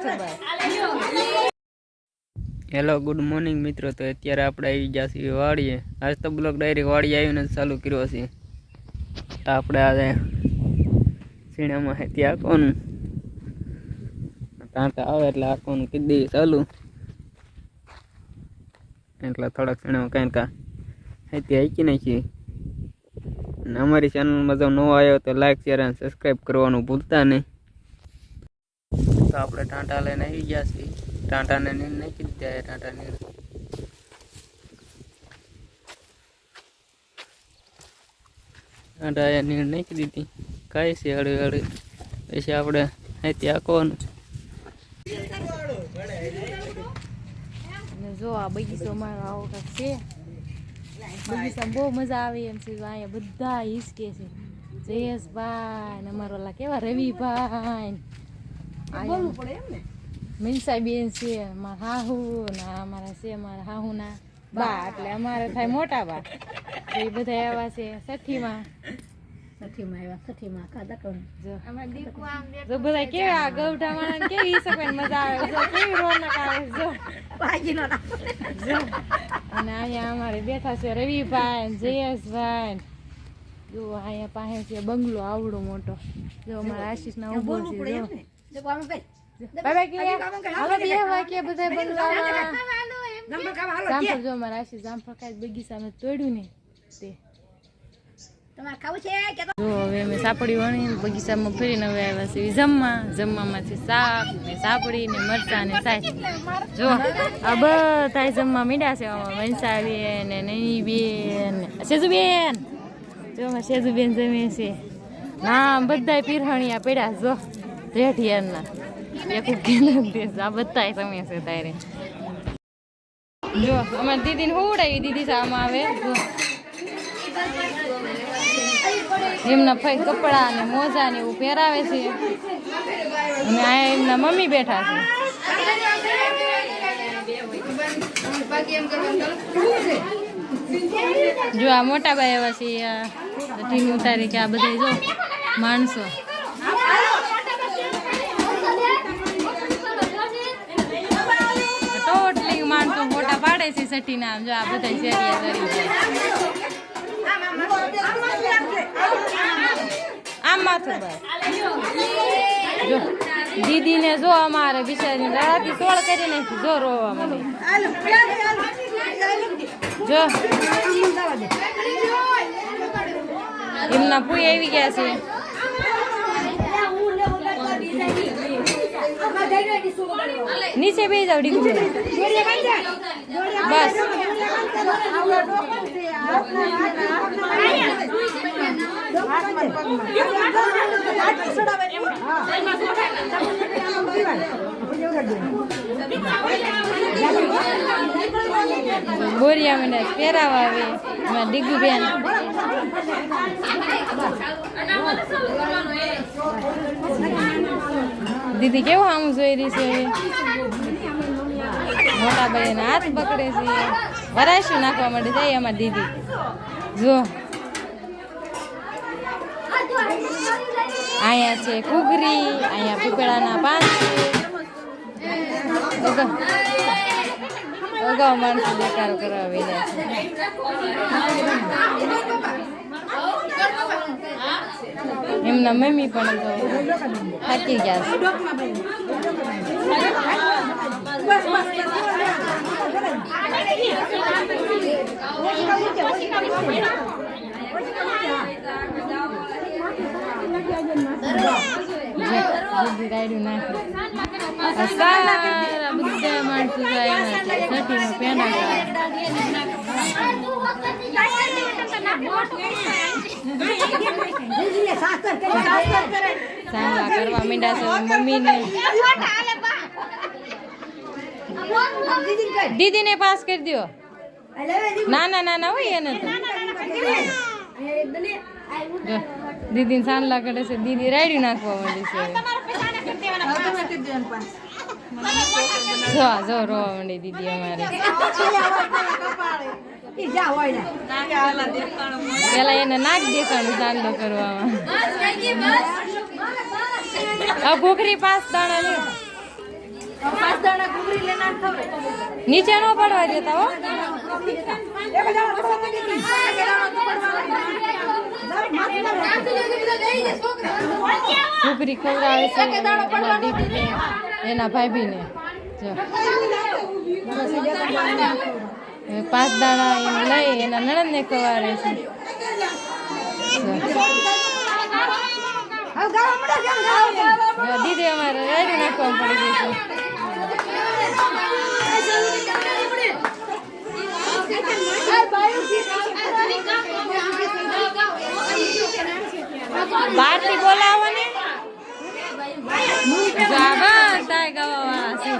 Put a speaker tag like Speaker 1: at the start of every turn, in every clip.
Speaker 1: માથું ભાઈ. Hello good morning મિત્રો. તો અત્યારે આપણે આવી ગયા છીએ વાડીએ. આજ તો બ્લોક ડાયરેક્ટ વાડી આવીને ચાલુ કર્યો છે. આપણે આજે સીણામાં છે ત્યાં આખવાનું ટાંટા આવે એટલે આખવાનું કીધી દઈએ ચાલુ. એટલે થોડાક સીણામાં કાંઈ ત્યાં હાકી નાખીએ. અને અમારી ચેનલમાં જો નવો આવ્યો તો લાઈક શેર અને સબસ્ક્રાઈબ કરવાનું ભૂલતા નહીં. તો આપણે ટાંટા લઈને આવી ગયા છીએ. ટાંટાને નીંદ નાખી દીધા. ટાંટા નીંદ નાખી દીધી. કાંઈ છે હળે હળે પછી આપણે અહીંથી આંકવાનું. જો આ બગીચો મારો આવો કાંક છે. બગીચામાં બહુ મજા આવે એમ છે. અહીંયા બધા હિસકે છે. જયેશભાઈ ને અમારો ઓલા કેવા રવિભાઈ મિનસાબેન છે. મારા હાહુ ના અમારા છે મારા હાહુના બા એટલે અમારે થાય મોટા બા. એ બધા એવા છે. છઠ્ઠીમાં જો બધા કેવા ગૌઢા માણસ કેવી હિસકે મજા આવે. જો કેવી રોનક આવે. જો અને અહીંયા અમારે બેઠા છે રવિભાઈ જયેશભાઈ. જો અહીંયા પાસે છે બંગલો આવડો મોટો. જો અમારા આશીષ ના ઉભો છે. જો જામફળ જો અમારા આશીષ જામફળ કાંઈ બગીચામાં તોડ્યું ને તે. જો હવે અમે સાપડી વણી બગીચામાં ફરીને હવે આવ્યા છે જમવામાં છે શાક ને સાપડી ને મરચાં ને સાસ. જો આ બધા જમવા મીડા છે. વંશાબેન ને નૈનીબેન સેજુબેન. જો અમારે સેજુબેન જમે છે. ના બધા પીરહણિયા પડ્યા જો રેઢિયારના એક આ બધા તમે છે તારે. જો અમારી દીદીને હોવડાવી દીધી છે. આમાં આવે જો એમના ભાઈ કપડા ને મોજા ને એવું પહેરાવે છે. અને આ એમના મમ્મી બેઠા છે. જો આ મોટા ભાઈ એવા છે. ટીમ ઉતારી કે આ બધા જો માણસો ટોટલી માણસો મોટા પાડે છે. સઠી નામ જો આ બધા શેરિયા કરી જાય. આમ માથું ભાઈ જો દીદી ને જો અમારે બિચારી રાતી સોળ કરી નાખી. જો રોવા મને જો એમના પૂઈ આવી ગયા છે. નીચે બે જાવ ડીગુ બસ. બોરિયા મને પહેરાવા આવે ડીગુ બેન. દીદી કેવું આમ જોઈ રહી છે. મોટા ભાઈ હાથ પકડે છે. વરાશું નાખવા માટે જાય અમારી દીદી. જો અહીંયા છે કુગરી. અહીંયા પીપળાના પાન છે. અગાઉ માણસો દેખાડો કરવા વેલા છે. એમના મમ્મી પણ થાકી ગયા છે. રાયડું નાખે સારા બધા માણસો છઠ્ઠીમાં પેંડા સાંગલા કરવા માંડ્યા છે મમ્મીને. દીદીને પાસ કરી દો. નાના હોય એને તો દીદી સાંગલા કરે છે. દીદી રાયડી નાખવા માંડી છે. જો રોવા માંડી દીદી અમારે. પેલા એને નાક દેખાણું ચાંદલો કરવામાં. આ ભોખરી 5 દાણા લે. નીચે નો પડવા દેતા હો. ઘૂઘરી ખવડાવે છે એના દીદીને, એના ભાભીને. જો 5 દાણા એમ લઈ એના નણંદને ખવાડે છે. દીદી અમારે રેડી નાખવા પડી ગઈ છે. બહારથી બોલાવો ને તાય ગાવા છે.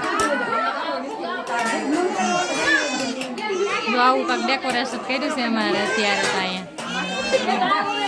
Speaker 1: જો આવું કાંક ડેકોરેશન કર્યું છે અમારે અત્યારે તો અહીંયા.